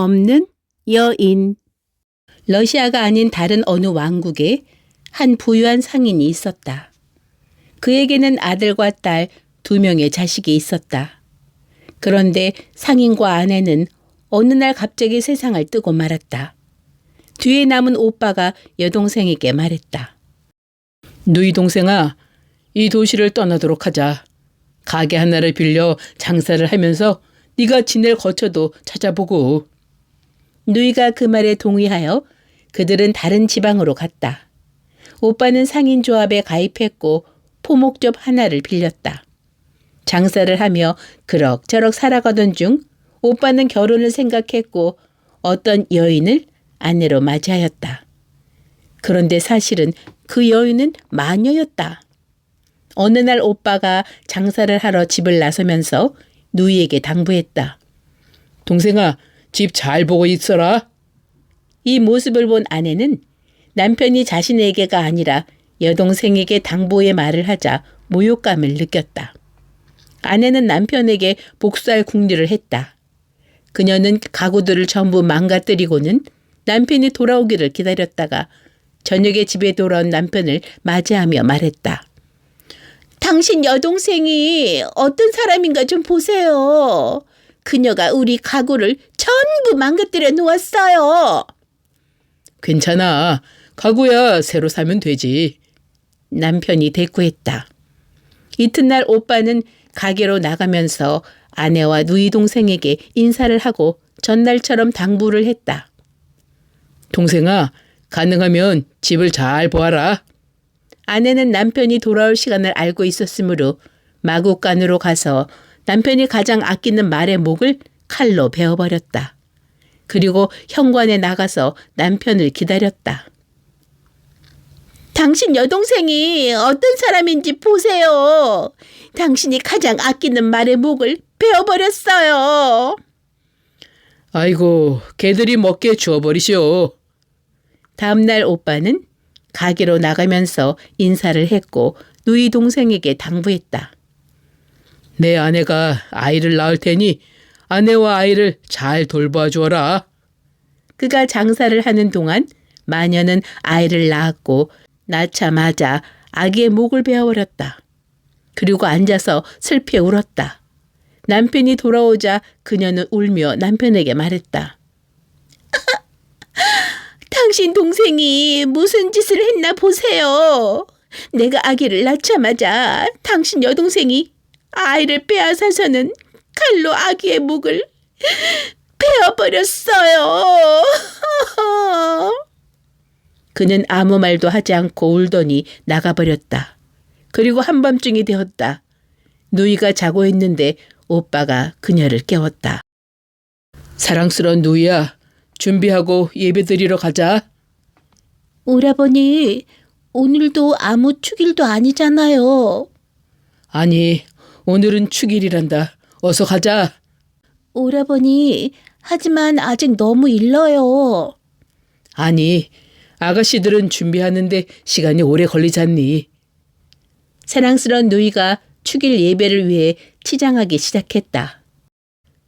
없는 여인. 러시아가 아닌 다른 어느 왕국에 한 부유한 상인이 있었다. 그에게는 아들과 딸 2명의 자식이 있었다. 그런데 상인과 아내는 어느 날 갑자기 세상을 뜨고 말았다. 뒤에 남은 오빠가 여동생에게 말했다. 누이 동생아, 이 도시를 떠나도록 하자. 가게 하나를 빌려 장사를 하면서 네가 지낼 거처도 찾아보고. 누이가 그 말에 동의하여 그들은 다른 지방으로 갔다. 오빠는 상인조합에 가입했고 포목접 하나를 빌렸다. 장사를 하며 그럭저럭 살아가던 중 오빠는 결혼을 생각했고 어떤 여인을 아내로 맞이하였다. 그런데 사실은 그 여인은 마녀였다. 어느 날 오빠가 장사를 하러 집을 나서면서 누이에게 당부했다. 동생아, 집 잘 보고 있어라. 이 모습을 본 아내는 남편이 자신에게가 아니라 여동생에게 당부의 말을 하자 모욕감을 느꼈다. 아내는 남편에게 복수할 궁리를 했다. 그녀는 가구들을 전부 망가뜨리고는 남편이 돌아오기를 기다렸다가 저녁에 집에 돌아온 남편을 맞이하며 말했다. 당신 여동생이 어떤 사람인가 좀 보세요. 그녀가 우리 가구를 전부 망가뜨려 놓았어요. 괜찮아. 가구야 새로 사면 되지. 남편이 대꾸했다. 이튿날 오빠는 가게로 나가면서 아내와 누이 동생에게 인사를 하고 전날처럼 당부를 했다. 동생아, 가능하면 집을 잘 보아라. 아내는 남편이 돌아올 시간을 알고 있었으므로 마구간으로 가서 남편이 가장 아끼는 말의 목을 칼로 베어버렸다. 그리고 현관에 나가서 남편을 기다렸다. 당신 여동생이 어떤 사람인지 보세요. 당신이 가장 아끼는 말의 목을 베어버렸어요. 아이고, 개들이 먹게 주워버리시오. 다음날 오빠는 가게로 나가면서 인사를 했고 누이 동생에게 당부했다. 내 아내가 아이를 낳을 테니 아내와 아이를 잘 돌봐 주어라. 그가 장사를 하는 동안 마녀는 아이를 낳았고 낳자마자 아기의 목을 베어버렸다. 그리고 앉아서 슬피 울었다. 남편이 돌아오자 그녀는 울며 남편에게 말했다. 당신 동생이 무슨 짓을 했나 보세요. 내가 아기를 낳자마자 당신 여동생이 아이를 빼앗아서는 칼로 아기의 목을 베어버렸어요. 그는 아무 말도 하지 않고 울더니 나가버렸다. 그리고 한밤중이 되었다. 누이가 자고 있는데 오빠가 그녀를 깨웠다. 사랑스러운 누이야, 준비하고 예배드리러 가자. 오라버니, 오늘도 아무 축일도 아니잖아요. 아니, 오늘은 축일이란다. 어서 가자. 오라버니, 하지만 아직 너무 일러요. 아니, 아가씨들은 준비하는데 시간이 오래 걸리잖니. 사랑스러운 누이가 축일 예배를 위해 치장하기 시작했다.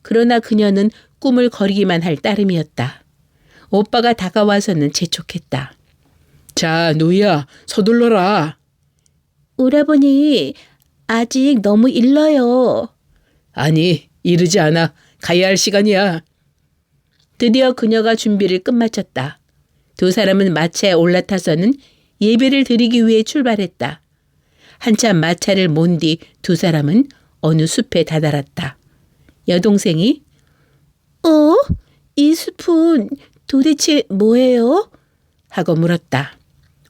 그러나 그녀는 꿈을 거리기만 할 따름이었다. 오빠가 다가와서는 재촉했다. 자, 누이야, 서둘러라. 오라버니, 아직 너무 일러요. 아니, 이르지 않아. 가야 할 시간이야. 드디어 그녀가 준비를 끝마쳤다. 두 사람은 마차에 올라타서는 예배를 드리기 위해 출발했다. 한참 마차를 몬 뒤 두 사람은 어느 숲에 다다랐다. 여동생이 이 숲은 도대체 뭐예요? 하고 물었다.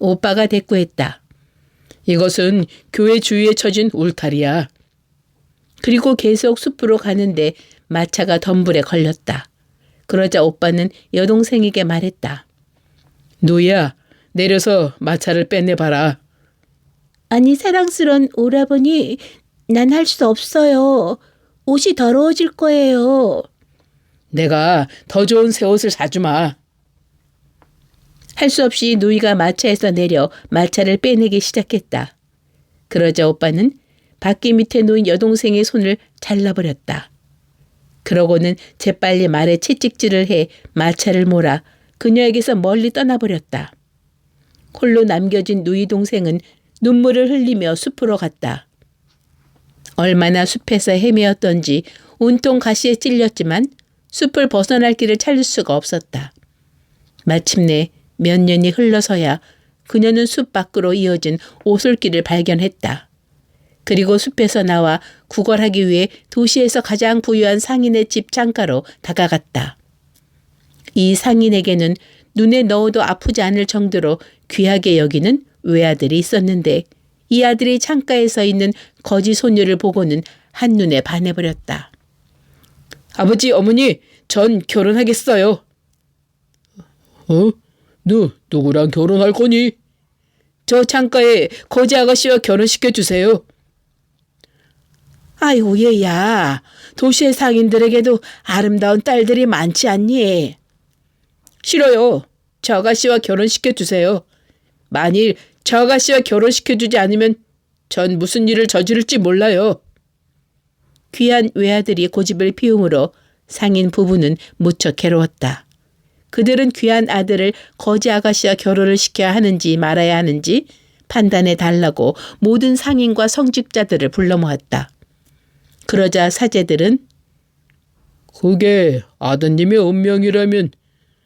오빠가 대꾸했다. 이것은 교회 주위에 쳐진 울타리야. 그리고 계속 숲으로 가는데 마차가 덤불에 걸렸다. 그러자 오빠는 여동생에게 말했다. 누이야, 내려서 마차를 빼내봐라. 아니 사랑스런 오라버니, 난 할 수 없어요. 옷이 더러워질 거예요. 내가 더 좋은 새 옷을 사주마. 할 수 없이 누이가 마차에서 내려 마차를 빼내기 시작했다. 그러자 오빠는 바퀴 밑에 놓인 여동생의 손을 잘라버렸다. 그러고는 재빨리 말에 채찍질을 해 마차를 몰아 그녀에게서 멀리 떠나버렸다. 홀로 남겨진 누이 동생은 눈물을 흘리며 숲으로 갔다. 얼마나 숲에서 헤매었던지 온통 가시에 찔렸지만 숲을 벗어날 길을 찾을 수가 없었다. 마침내 몇 년이 흘러서야 그녀는 숲 밖으로 이어진 오솔길을 발견했다. 그리고 숲에서 나와 구걸하기 위해 도시에서 가장 부유한 상인의 집 창가로 다가갔다. 이 상인에게는 눈에 넣어도 아프지 않을 정도로 귀하게 여기는 외아들이 있었는데 이 아들이 창가에 서 있는 거지 소녀를 보고는 한눈에 반해버렸다. 아버지, 어머니, 전 결혼하겠어요. 너 누구랑 결혼할 거니? 저 창가에 거지 아가씨와 결혼시켜 주세요. 아이고 얘야, 도시의 상인들에게도 아름다운 딸들이 많지 않니? 싫어요. 저 아가씨와 결혼시켜 주세요. 만일 저 아가씨와 결혼시켜 주지 않으면 전 무슨 일을 저지를지 몰라요. 귀한 외아들이 고집을 피우므로 상인 부부는 무척 괴로웠다. 그들은 귀한 아들을 거지 아가씨와 결혼을 시켜야 하는지 말아야 하는지 판단해 달라고 모든 상인과 성직자들을 불러 모았다. 그러자 사제들은 그게 아드님의 운명이라면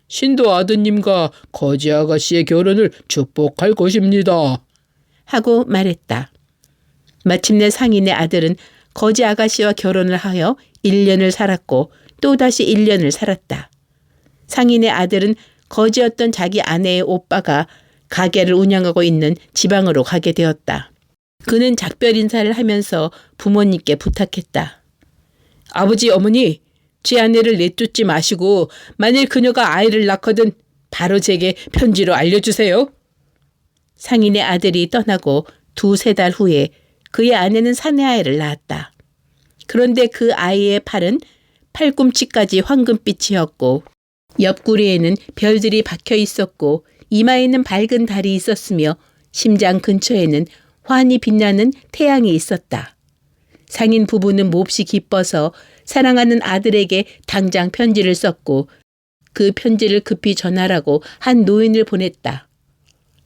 신도 아드님과 거지 아가씨의 결혼을 축복할 것입니다. 하고 말했다. 마침내 상인의 아들은 거지 아가씨와 결혼을 하여 1년을 살았고 또다시 1년을 살았다. 상인의 아들은 거지였던 자기 아내의 오빠가 가게를 운영하고 있는 지방으로 가게 되었다. 그는 작별 인사를 하면서 부모님께 부탁했다. 아버지, 어머니, 제 아내를 내쫓지 마시고 만일 그녀가 아이를 낳거든 바로 제게 편지로 알려주세요. 상인의 아들이 떠나고 2-3달 후에 그의 아내는 사내 아이를 낳았다. 그런데 그 아이의 팔은 팔꿈치까지 황금빛이었고 옆구리에는 별들이 박혀 있었고 이마에는 밝은 달이 있었으며 심장 근처에는 환히 빛나는 태양이 있었다. 상인 부부는 몹시 기뻐서 사랑하는 아들에게 당장 편지를 썼고 그 편지를 급히 전하라고 한 노인을 보냈다.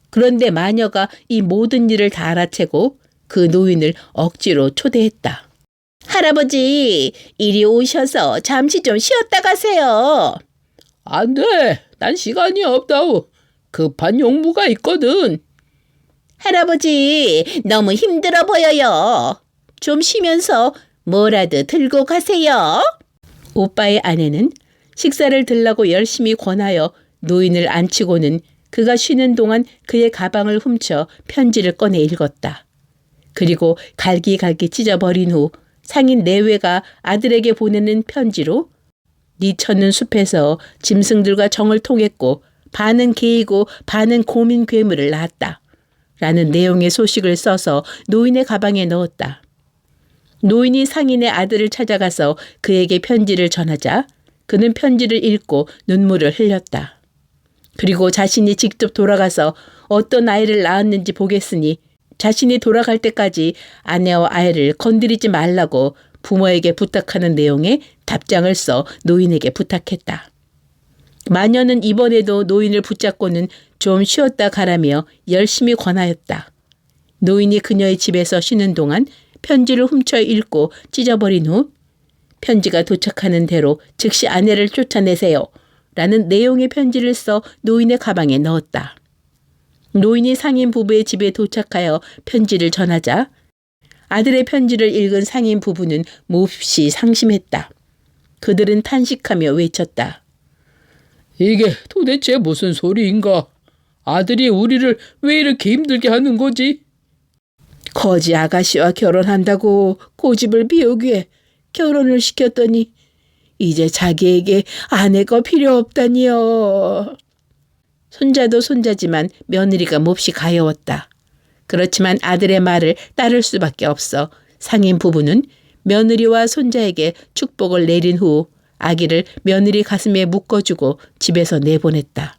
그런데 마녀가 이 모든 일을 다 알아채고 그 노인을 억지로 초대했다. 할아버지, 이리 오셔서 잠시 좀 쉬었다 가세요. 안 돼. 난 시간이 없다우. 급한 용무가 있거든. 할아버지, 너무 힘들어 보여요. 좀 쉬면서 뭐라도 들고 가세요. 오빠의 아내는 식사를 들라고 열심히 권하여 노인을 앉히고는 그가 쉬는 동안 그의 가방을 훔쳐 편지를 꺼내 읽었다. 그리고 갈기갈기 찢어버린 후 상인 내외가 아들에게 보내는 편지로 네 처는 숲에서 짐승들과 정을 통했고 반은 개이고 반은 곰인 괴물을 낳았다. 라는 내용의 소식을 써서 노인의 가방에 넣었다. 노인이 상인의 아들을 찾아가서 그에게 편지를 전하자 그는 편지를 읽고 눈물을 흘렸다. 그리고 자신이 직접 돌아가서 어떤 아이를 낳았는지 보겠으니 자신이 돌아갈 때까지 아내와 아이를 건드리지 말라고 부모에게 부탁하는 내용의 답장을 써 노인에게 부탁했다. 마녀는 이번에도 노인을 붙잡고는 좀 쉬었다 가라며 열심히 권하였다. 노인이 그녀의 집에서 쉬는 동안 편지를 훔쳐 읽고 찢어버린 후 편지가 도착하는 대로 즉시 아내를 쫓아내세요. 라는 내용의 편지를 써 노인의 가방에 넣었다. 노인이 상인 부부의 집에 도착하여 편지를 전하자 아들의 편지를 읽은 상인 부부는 몹시 상심했다. 그들은 탄식하며 외쳤다. 이게 도대체 무슨 소리인가? 아들이 우리를 왜 이렇게 힘들게 하는 거지? 거지 아가씨와 결혼한다고 고집을 피우기에 결혼을 시켰더니 이제 자기에게 아내가 필요 없다니요. 손자도 손자지만 며느리가 몹시 가여웠다. 그렇지만 아들의 말을 따를 수밖에 없어 상인 부부는 며느리와 손자에게 축복을 내린 후 아기를 며느리 가슴에 묶어주고 집에서 내보냈다.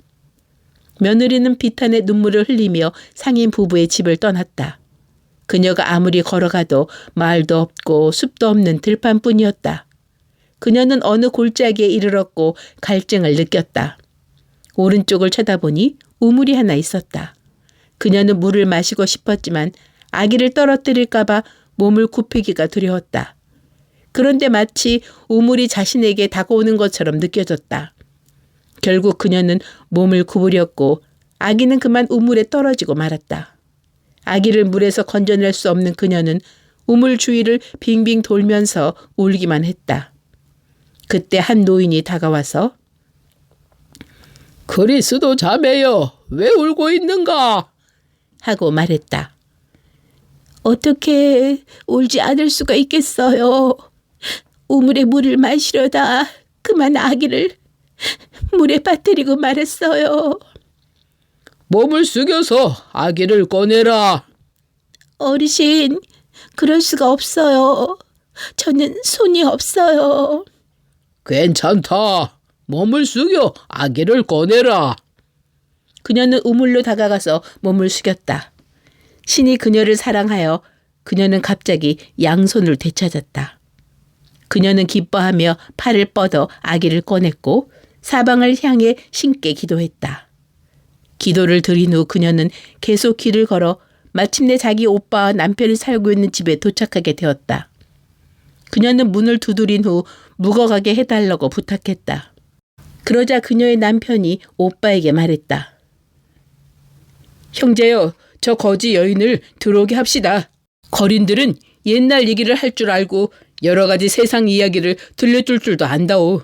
며느리는 비탄의 눈물을 흘리며 상인 부부의 집을 떠났다. 그녀가 아무리 걸어가도 마을도 없고 숲도 없는 들판뿐이었다. 그녀는 어느 골짜기에 이르렀고 갈증을 느꼈다. 오른쪽을 쳐다보니 우물이 하나 있었다. 그녀는 물을 마시고 싶었지만 아기를 떨어뜨릴까봐 몸을 굽히기가 두려웠다. 그런데 마치 우물이 자신에게 다가오는 것처럼 느껴졌다. 결국 그녀는 몸을 구부렸고 아기는 그만 우물에 떨어지고 말았다. 아기를 물에서 건져낼 수 없는 그녀는 우물 주위를 빙빙 돌면서 울기만 했다. 그때 한 노인이 다가와서 그리스도 자매여, 왜 울고 있는가? 하고 말했다. 어떻게 울지 않을 수가 있겠어요. 우물에 물을 마시려다 그만 아기를 물에 빠뜨리고 말았어요. 몸을 숙여서 아기를 꺼내라. 어르신, 그럴 수가 없어요. 저는 손이 없어요. 괜찮다. 몸을 숙여 아기를 꺼내라. 그녀는 우물로 다가가서 몸을 숙였다. 신이 그녀를 사랑하여 그녀는 갑자기 양손을 되찾았다. 그녀는 기뻐하며 팔을 뻗어 아기를 꺼냈고 사방을 향해 신께 기도했다. 기도를 드린 후 그녀는 계속 길을 걸어 마침내 자기 오빠와 남편이 살고 있는 집에 도착하게 되었다. 그녀는 문을 두드린 후 묵어가게 해달라고 부탁했다. 그러자 그녀의 남편이 오빠에게 말했다. 형제여, 저 거지 여인을 들어오게 합시다. 거린들은 옛날 얘기를 할 줄 알고 여러 가지 세상 이야기를 들려줄 줄도 안다오.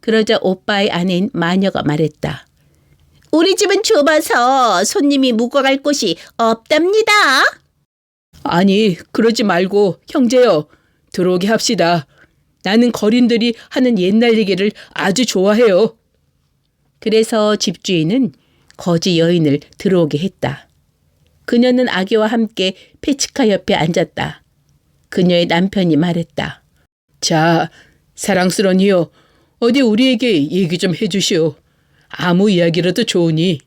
그러자 오빠의 아내인 마녀가 말했다. 우리 집은 좁아서 손님이 묵어갈 곳이 없답니다. 아니, 그러지 말고 형제여, 들어오게 합시다. 나는 거린들이 하는 옛날 얘기를 아주 좋아해요. 그래서 집주인은 거지 여인을 들어오게 했다. 그녀는 아기와 함께 페치카 옆에 앉았다. 그녀의 남편이 말했다. 자, 사랑스러운 이여, 어디 우리에게 얘기 좀 해주시오. 아무 이야기라도 좋으니.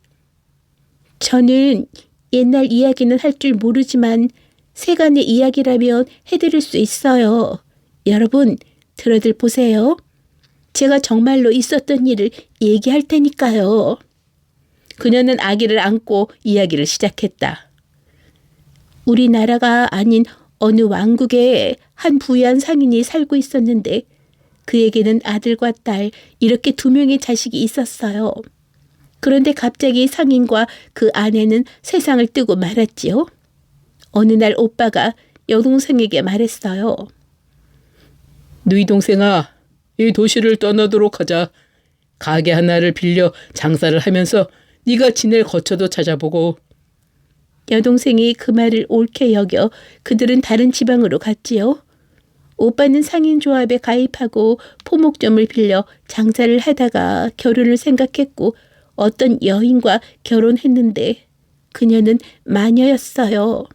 저는 옛날 이야기는 할 줄 모르지만 세간의 이야기라면 해드릴 수 있어요. 여러분, 들어들 보세요. 제가 정말로 있었던 일을 얘기할 테니까요. 그녀는 아기를 안고 이야기를 시작했다. 우리나라가 아닌 어느 왕국에 한 부유한 상인이 살고 있었는데 그에게는 아들과 딸 이렇게 두 명의 자식이 있었어요. 그런데 갑자기 상인과 그 아내는 세상을 뜨고 말았지요. 어느 날 오빠가 여동생에게 말했어요. 누이 동생아, 이 도시를 떠나도록 하자. 가게 하나를 빌려 장사를 하면서 네가 지낼 거처도 찾아보고. 여동생이 그 말을 옳게 여겨 그들은 다른 지방으로 갔지요. 오빠는 상인조합에 가입하고 포목점을 빌려 장사를 하다가 결혼을 생각했고 어떤 여인과 결혼했는데 그녀는 마녀였어요.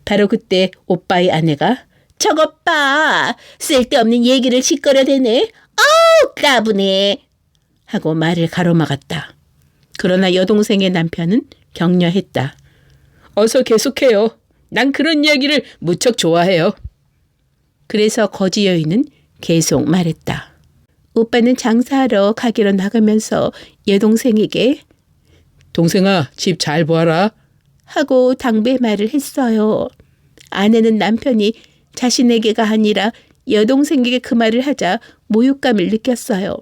바로 그때 오빠의 아내가 저것 봐! 쓸데없는 얘기를 짓거려대네. 아우 까부네! 하고 말을 가로막았다. 그러나 여동생의 남편은 격려했다. 어서 계속해요. 난 그런 이야기를 무척 좋아해요. 그래서 거지 여인은 계속 말했다. 오빠는 장사하러 가게로 나가면서 여동생에게 동생아, 집 잘 보아라. 하고 당부의 말을 했어요. 아내는 남편이 자신에게가 아니라 여동생에게 그 말을 하자 모욕감을 느꼈어요.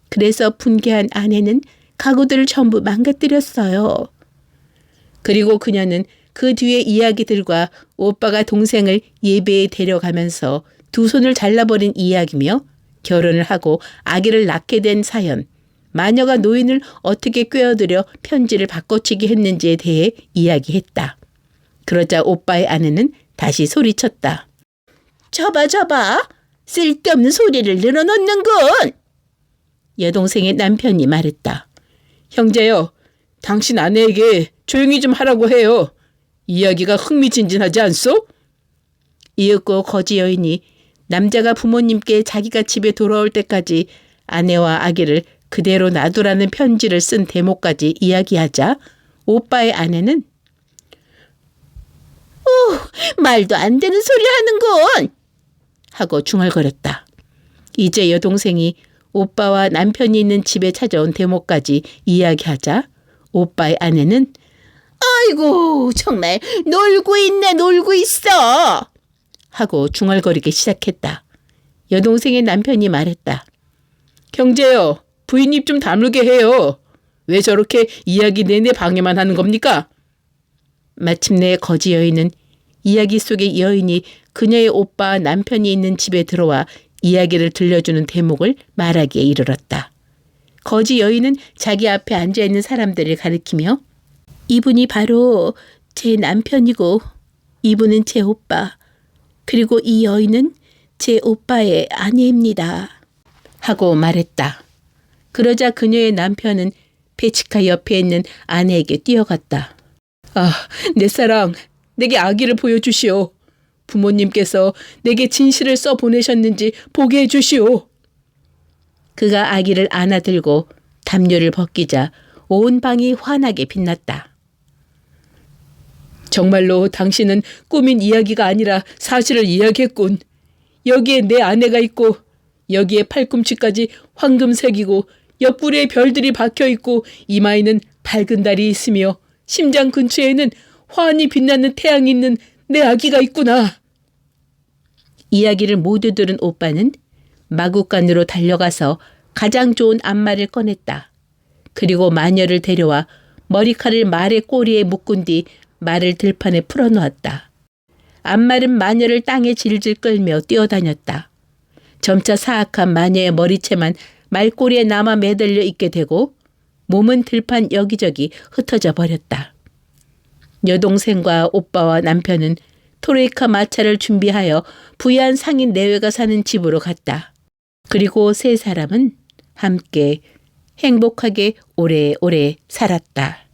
그래서 분개한 아내는 가구들을 전부 망가뜨렸어요. 그리고 그녀는 그 뒤의 이야기들과 오빠가 동생을 예배에 데려가면서 두 손을 잘라버린 이야기며 결혼을 하고 아기를 낳게 된 사연, 마녀가 노인을 어떻게 꿰어들여 편지를 바꿔치기 했는지에 대해 이야기했다. 그러자 오빠의 아내는 다시 소리쳤다. 저봐, 쓸데없는 소리를 늘어놓는군. 여동생의 남편이 말했다. 형제여, 당신 아내에게 조용히 좀 하라고 해요. 이야기가 흥미진진하지 않소? 이윽고 거지 여인이 남자가 부모님께 자기가 집에 돌아올 때까지 아내와 아기를 그대로 놔두라는 편지를 쓴 대목까지 이야기하자 오빠의 아내는 말도 안 되는 소리 하는군! 하고 중얼거렸다. 이제 여동생이 오빠와 남편이 있는 집에 찾아온 대목까지 이야기하자 오빠의 아내는 아이고 정말 놀고 있네 놀고 있어 하고 중얼거리기 시작했다. 여동생의 남편이 말했다. 형제여, 부인 입 좀 다물게 해요. 왜 저렇게 이야기 내내 방해만 하는 겁니까? 마침내 거지 여인은 이야기 속의 여인이 그녀의 오빠 남편이 있는 집에 들어와 이야기를 들려주는 대목을 말하기에 이르렀다. 거지 여인은 자기 앞에 앉아있는 사람들을 가리키며 이분이 바로 제 남편이고 이분은 제 오빠 그리고 이 여인은 제 오빠의 아내입니다. 하고 말했다. 그러자 그녀의 남편은 베치카 옆에 있는 아내에게 뛰어갔다. 아, 내 사랑, 내게 아기를 보여주시오. 부모님께서 내게 진실을 써 보내셨는지 보게 해주시오. 그가 아기를 안아들고 담요를 벗기자 온 방이 환하게 빛났다. 정말로 당신은 꾸민 이야기가 아니라 사실을 이야기했군. 여기에 내 아내가 있고 여기에 팔꿈치까지 황금색이고 옆구리에 별들이 박혀있고 이마에는 밝은 달이 있으며 심장 근처에는 환히 빛나는 태양이 있는 내 아기가 있구나. 이야기를 모두 들은 오빠는 마구간으로 달려가서 가장 좋은 앞말을 꺼냈다. 그리고 마녀를 데려와 머리칼을 말의 꼬리에 묶은 뒤 말을 들판에 풀어놓았다. 앞말은 마녀를 땅에 질질 끌며 뛰어다녔다. 점차 사악한 마녀의 머리채만 말꼬리에 남아 매달려 있게 되고 몸은 들판 여기저기 흩어져 버렸다. 여동생과 오빠와 남편은 토레이카 마차를 준비하여 부유한 상인 내외가 사는 집으로 갔다. 그리고 세 사람은 함께 행복하게 오래오래 살았다.